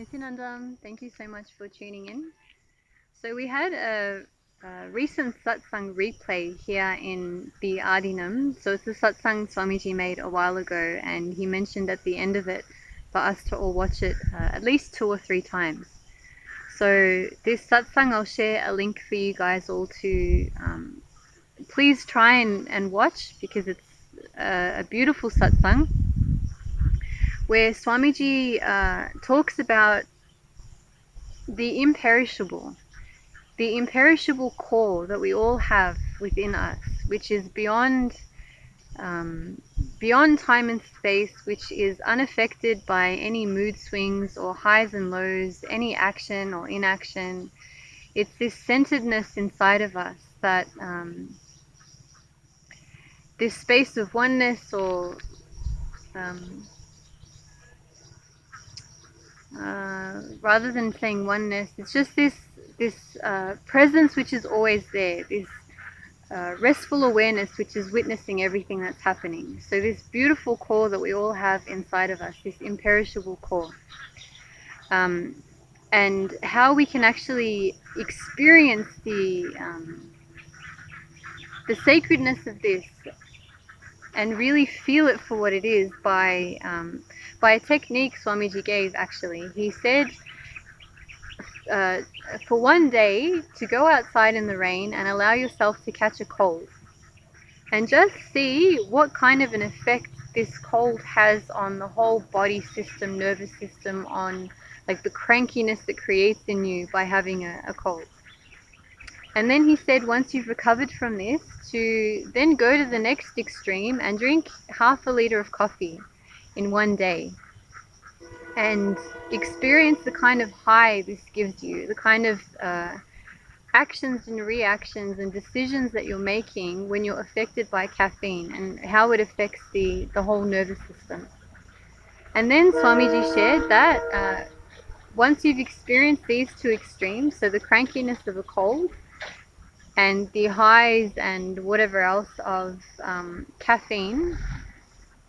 Nityanandam, thank you so much for tuning in. So we had a recent satsang replay here in the Ardinam. So it's a satsang Swamiji made a while ago, and he mentioned at the end of it for us to all watch it at least 2 or 3 times. So this satsang, I'll share a link for you guys all to please try and watch, because it's a beautiful satsang where Swamiji talks about the imperishable core that we all have within us, which is beyond time and space, which is unaffected by any mood swings or highs and lows, any action or inaction. It's this centeredness inside of us that this space of oneness, or rather than saying oneness, it's just this presence which is always there, this restful awareness which is witnessing everything that's happening. So this beautiful core that we all have inside of us, this imperishable core, and how we can actually experience the sacredness of this and really feel it for what it is by a technique Swamiji gave. Actually, he said for one day to go outside in the rain and allow yourself to catch a cold, and just see what kind of an effect this cold has on the whole body system, nervous system, on like the crankiness that creates in you by having a cold. And then he said, once you've recovered from this, to then go to the next extreme and drink half a liter of coffee in one day, and experience the kind of high this gives you, the kind of actions and reactions and decisions that you're making when you're affected by caffeine, and how it affects the whole nervous system. And then Swamiji shared that once you've experienced these 2 extremes, so the crankiness of a cold and the highs and whatever else of caffeine,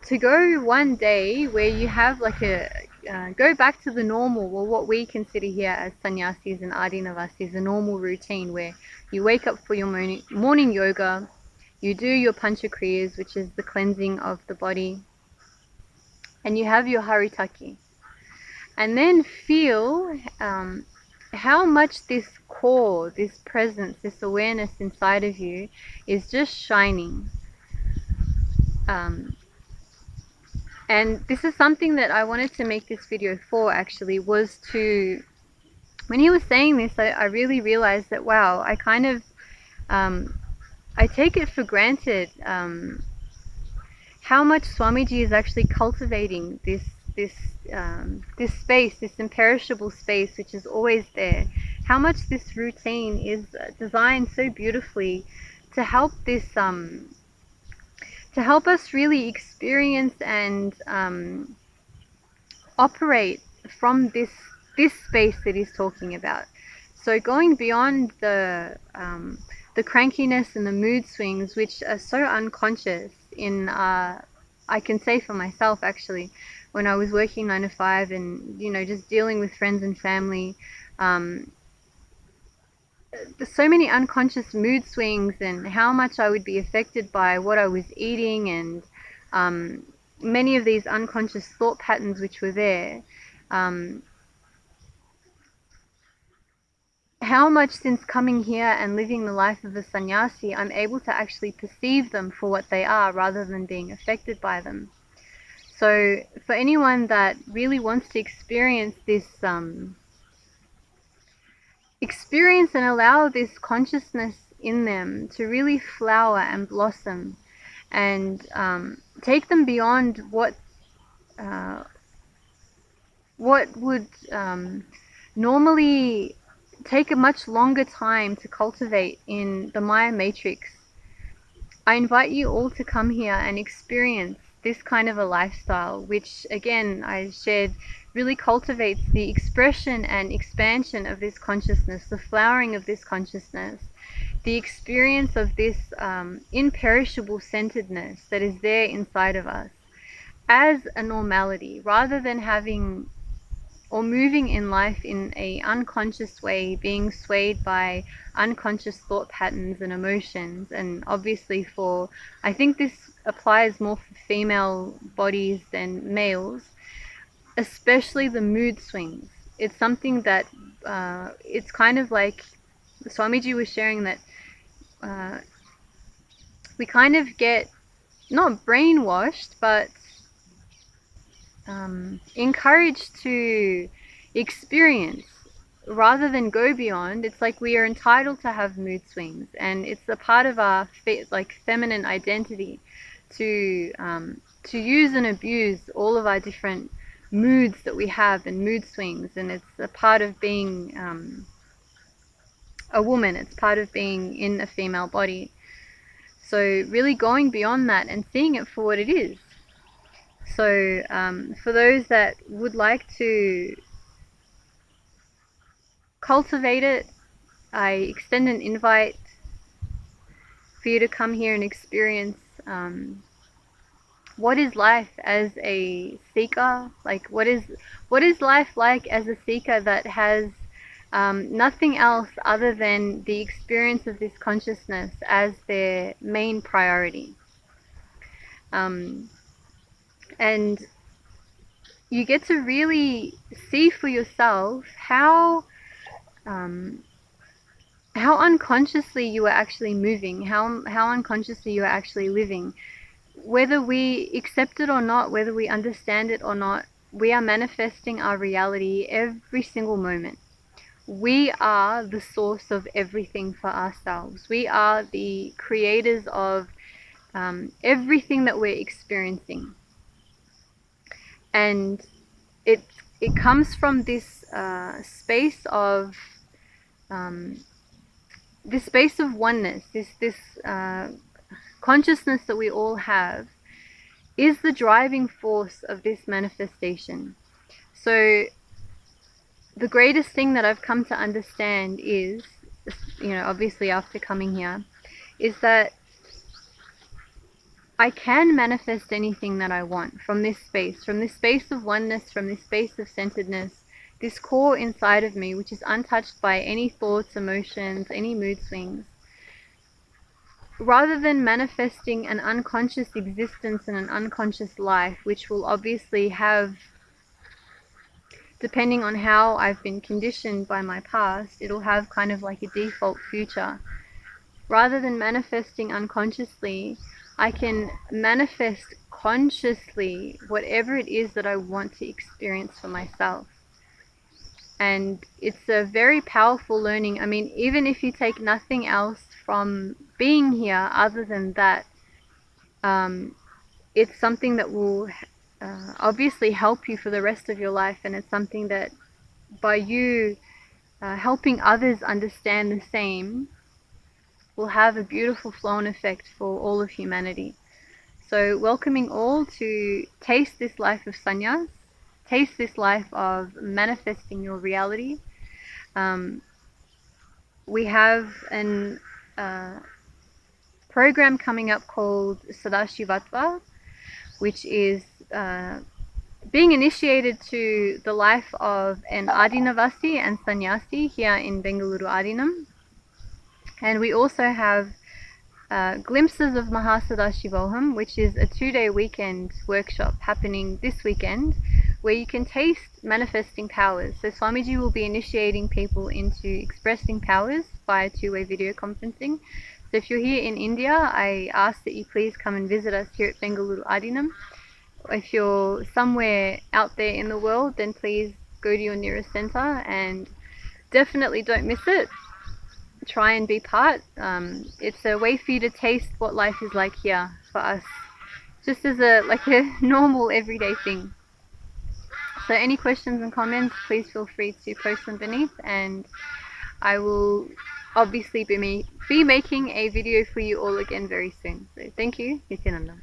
to go one day where you have like go back to the normal, or what we consider here as sannyasis and adinavasis, a normal routine where you wake up for your morning yoga, you do your panchakriyas, which is the cleansing of the body, and you have your haritaki, and then feel how much this core, this presence, this awareness inside of you is just shining. And this is something that I wanted to make this video for, actually, was to, when he was saying this, I really realized that, wow, I kind of, I take it for granted how much Swamiji is actually cultivating this space, this imperishable space, which is always there. How much this routine is designed so beautifully to help this, to help us really experience and operate from this space that he's talking about. So going beyond the crankiness and the mood swings, which are so unconscious in, I can say for myself actually, when I was working 9 to 5 and, you know, just dealing with friends and family, there's so many unconscious mood swings, and how much I would be affected by what I was eating, and many of these unconscious thought patterns which were there. How much since coming here and living the life of a sannyasi, I'm able to actually perceive them for what they are rather than being affected by them. So for anyone that really wants to experience this, experience and allow this consciousness in them to really flower and blossom, and take them beyond what would normally take a much longer time to cultivate in the Maya matrix. I invite you all to come here and experience this kind of a lifestyle, which again I shared really cultivates the expression and expansion of this consciousness, the flowering of this consciousness, the experience of this imperishable centeredness that is there inside of us as a normality, rather than having or moving in life in a unconscious way, being swayed by unconscious thought patterns and emotions. And obviously I think this applies more for female bodies than males, especially the mood swings. It's something that it's kind of like Swamiji was sharing, that we kind of get not brainwashed, but encouraged to experience rather than go beyond. It's like we are entitled to have mood swings, and it's a part of our feminine identity to use and abuse all of our different moods that we have and mood swings. And it's a part of being a woman. It's part of being in a female body. So really going beyond that and seeing it for what it is. So for those that would like to cultivate it, I extend an invite for you to come here and experience what is life as a seeker. Like what is life like as a seeker that has nothing else other than the experience of this consciousness as their main priority. And you get to really see for yourself how unconsciously you are actually moving, how unconsciously you are actually living. Whether we accept it or not, whether we understand it or not, we are manifesting our reality every single moment. We are the source of everything for ourselves. We are the creators of everything that we're experiencing. And it comes from this space of oneness. This consciousness that we all have is the driving force of this manifestation. So the greatest thing that I've come to understand is, obviously after coming here, is that I can manifest anything that I want from this space of oneness, from this space of centeredness, this core inside of me, which is untouched by any thoughts, emotions, any mood swings. Rather than manifesting an unconscious existence and an unconscious life, which will obviously have, depending on how I've been conditioned by my past, it'll have kind of like a default future. Rather than manifesting unconsciously, I can manifest consciously whatever it is that I want to experience for myself. And it's a very powerful learning. I mean, even if you take nothing else from being here other than that, it's something that will obviously help you for the rest of your life. And it's something that by you helping others understand the same, will have a beautiful flow-on effect for all of humanity. So welcoming all to taste this life of Sannyas, taste this life of manifesting your reality. We have an program coming up called Sadashivatva, which is being initiated to the life of an Adinavasi and Sannyasi here in Bengaluru Adinam. And we also have glimpses of Mahasadashivoham, which is a 2-day weekend workshop happening this weekend, where you can taste manifesting powers. So Swamiji will be initiating people into expressing powers via 2-way video conferencing. So if you're here in India, I ask that you please come and visit us here at Bengaluru Adinam. If you're somewhere out there in the world, then please go to your nearest center and definitely don't miss it. Try and be part. It's a way for you to taste what life is like here for us, just as a normal everyday thing. So any questions and comments, please feel free to post them beneath, and I will obviously be making a video for you all again very soon. So thank you, Nityananda.